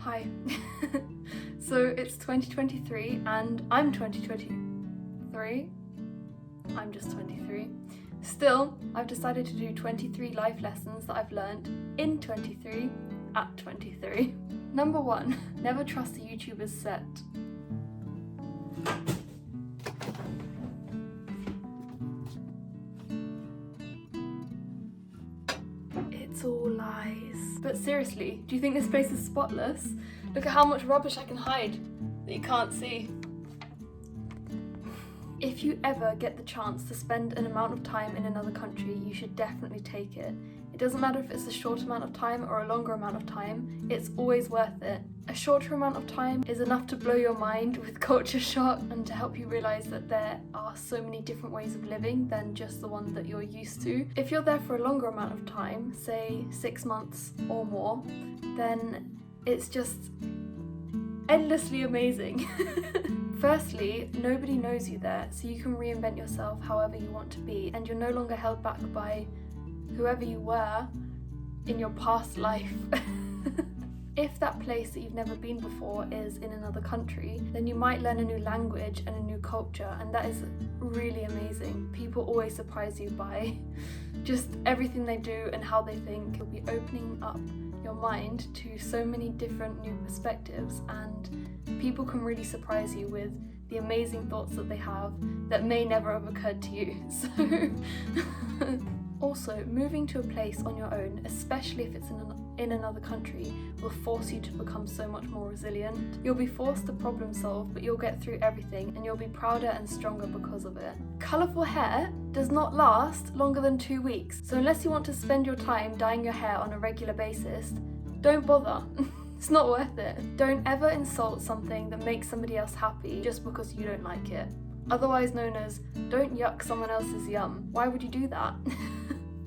Hi. So it's 2023 and I'm 2023. I'm just 23. Still, I've decided to do 23 life lessons that I've learned in 23 at 23. Number 1, never trust a YouTuber's set. It's all lies. But seriously, do you think this place is spotless? Look at how much rubbish I can hide that you can't see. If you ever get the chance to spend an amount of time in another country, you should definitely take it. It doesn't matter if it's a short amount of time or a longer amount of time, it's always worth it. A shorter amount of time is enough to blow your mind with culture shock and to help you realise that there are so many different ways of living than just the one that you're used to. If you're there for a longer amount of time, say 6 months or more, then it's just endlessly amazing. Firstly, nobody knows you there, so you can reinvent yourself however you want to be, and you're no longer held back by whoever you were in your past life. If that place that you've never been before is in another country, then you might learn a new language and a new culture, and that is really amazing. People always surprise you by just everything they do and how they think. You'll be opening up your mind to so many different new perspectives, and people can really surprise you with the amazing thoughts that they have that may never have occurred to you. So also, moving to a place on your own, especially if it's in another country, will force you to become so much more resilient. You'll be forced to problem solve, but you'll get through everything and you'll be prouder and stronger because of it. Colourful hair does not last longer than 2 weeks, so unless you want to spend your time dyeing your hair on a regular basis, don't bother. It's not worth it. Don't ever insult something that makes somebody else happy just because you don't like it. Otherwise known as, don't yuck someone else's yum. Why would you do that?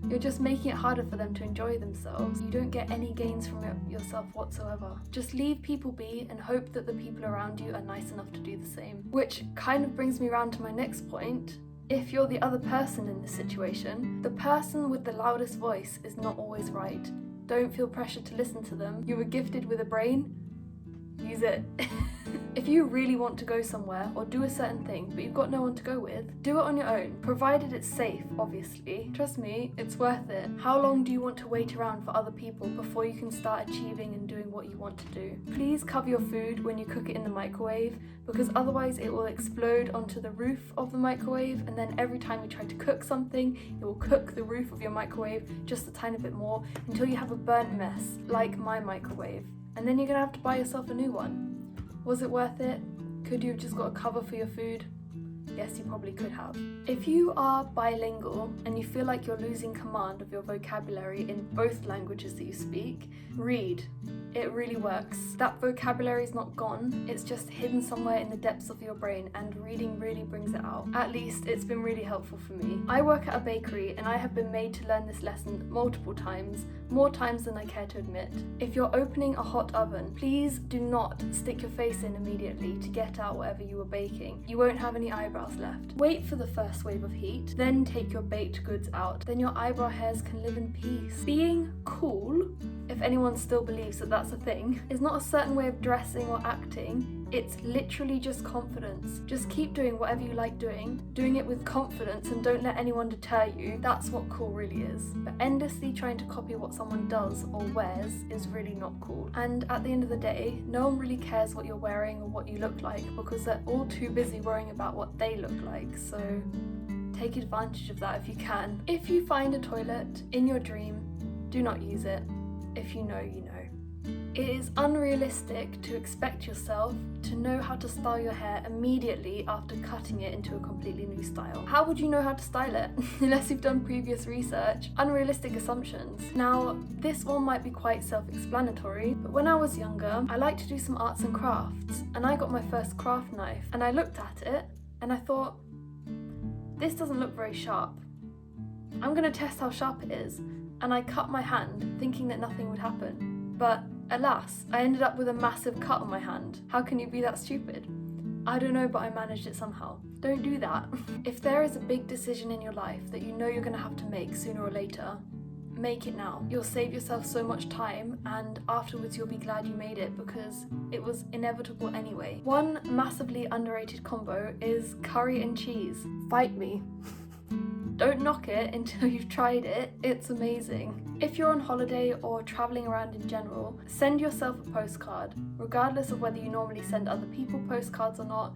You're just making it harder for them to enjoy themselves. You don't get any gains from it yourself whatsoever. Just leave people be and hope that the people around you are nice enough to do the same. Which kind of brings me around to my next point. If you're the other person in this situation, the person with the loudest voice is not always right. Don't feel pressured to listen to them. You were gifted with a brain. Use it. If you really want to go somewhere or do a certain thing but you've got no one to go with, do it on your own, provided it's safe, obviously. Trust me, it's worth it. How long do you want to wait around for other people before you can start achieving and doing what you want to do? Please cover your food when you cook it in the microwave, because otherwise it will explode onto the roof of the microwave, and then every time you try to cook something, it will cook the roof of your microwave just a tiny bit more until you have a burnt mess, like my microwave. And then you're gonna have to buy yourself a new one. Was it worth it? Could you have just got a cover for your food? Yes, you probably could have. If you are bilingual and you feel like you're losing command of your vocabulary in both languages that you speak, read. It really works. That vocabulary is not gone, it's just hidden somewhere in the depths of your brain, and reading really brings it out. At least it's been really helpful for me. I work at a bakery and I have been made to learn this lesson multiple times, more times than I care to admit. If you're opening a hot oven, please do not stick your face in immediately to get out whatever you were baking. You won't have any eyebrows left. Wait for the first wave of heat, then take your baked goods out. Then your eyebrow hairs can live in peace. Being cool, if anyone still believes that that's a thing, is not a certain way of dressing or acting. It's literally just confidence. Just keep doing whatever you like doing it with confidence, and don't let anyone deter you. That's what cool really is. But endlessly trying to copy what someone does or wears is really not cool. And at the end of the day, no one really cares what you're wearing or what you look like, because they're all too busy worrying about what they look like. So take advantage of that if you can. If you find a toilet in your dream, do not use it. If you know, you know. It is unrealistic to expect yourself to know how to style your hair immediately after cutting it into a completely new style. How would you know how to style it unless you've done previous research? Unrealistic assumptions. Now, this one might be quite self-explanatory, but when I was younger, I liked to do some arts and crafts, and I got my first craft knife, and I looked at it and I thought, this doesn't look very sharp. I'm gonna test how sharp it is, and I cut my hand thinking that nothing would happen. But alas, I ended up with a massive cut on my hand. How can you be that stupid? I don't know, but I managed it somehow. Don't do that. If there is a big decision in your life that you know you're gonna have to make sooner or later, make it now. You'll save yourself so much time, and afterwards you'll be glad you made it because it was inevitable anyway. One massively underrated combo is curry and cheese. Fight me. Don't knock it until you've tried it, it's amazing. If you're on holiday or travelling around in general, send yourself a postcard. Regardless of whether you normally send other people postcards or not,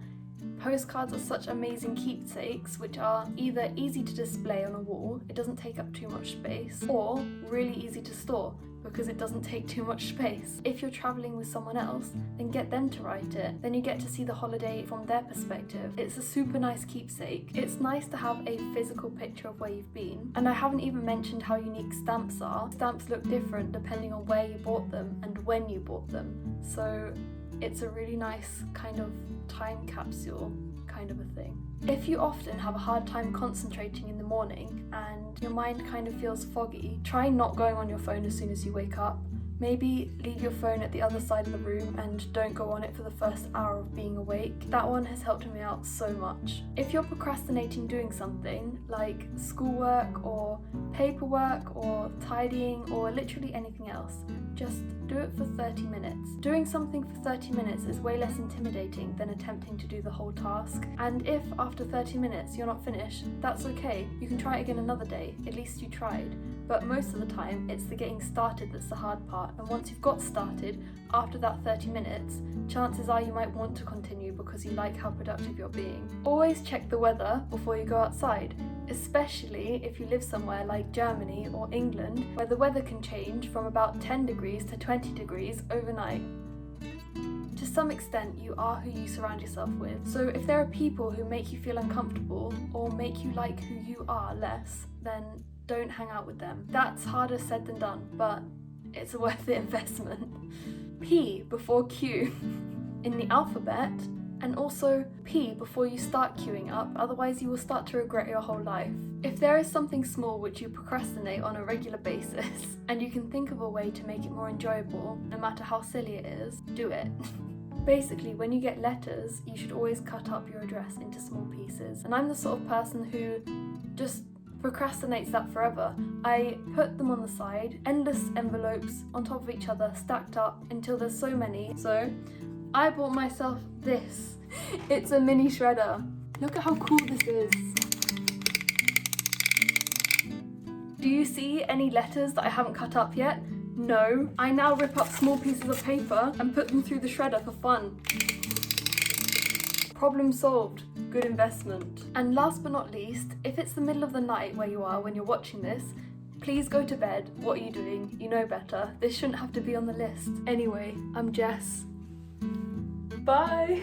postcards are such amazing keepsakes which are either easy to display on a wall, it doesn't take up too much space, or really easy to store because it doesn't take too much space. If you're travelling with someone else, then get them to write it. Then you get to see the holiday from their perspective. It's a super nice keepsake. It's nice to have a physical picture of where you've been. And I haven't even mentioned how unique stamps are. Stamps look different depending on where you bought them and when you bought them. So it's a really nice kind of time capsule kind of a thing. If you often have a hard time concentrating in the morning and your mind kind of feels foggy, try not going on your phone as soon as you wake up. Maybe leave your phone at the other side of the room and don't go on it for the first hour of being awake. That one has helped me out so much. If you're procrastinating doing something like schoolwork or paperwork or tidying or literally anything else, just do it for 30 minutes. Doing something for 30 minutes is way less intimidating than attempting to do the whole task. And if after 30 minutes you're not finished, that's okay. You can try it again another day. At least you tried. But most of the time, it's the getting started that's the hard part. And once you've got started, after that 30 minutes, chances are you might want to continue because you like how productive you're being. Always check the weather before you go outside, especially if you live somewhere like Germany or England, where the weather can change from about 10 degrees to 20 degrees overnight. To some extent, you are who you surround yourself with. So if there are people who make you feel uncomfortable or make you like who you are less, then don't hang out with them. That's harder said than done, but it's a worth the investment. P before Q in the alphabet, and also P before you start queuing up, otherwise you will start to regret your whole life. If there is something small which you procrastinate on a regular basis, and you can think of a way to make it more enjoyable, no matter how silly it is, do it. Basically, when you get letters, you should always cut up your address into small pieces. And I'm the sort of person who just procrastinates that forever. I put them on the side, endless envelopes on top of each other, stacked up until there's so many. So I bought myself this. It's a mini shredder. Look at how cool this is. Do you see any letters that I haven't cut up yet? No. I now rip up small pieces of paper and put them through the shredder for fun. Problem solved. Good investment. And last but not least, if it's the middle of the night where you are when you're watching this, please go to bed. What are you doing? You know better. This shouldn't have to be on the list. Anyway, I'm Jess. Bye!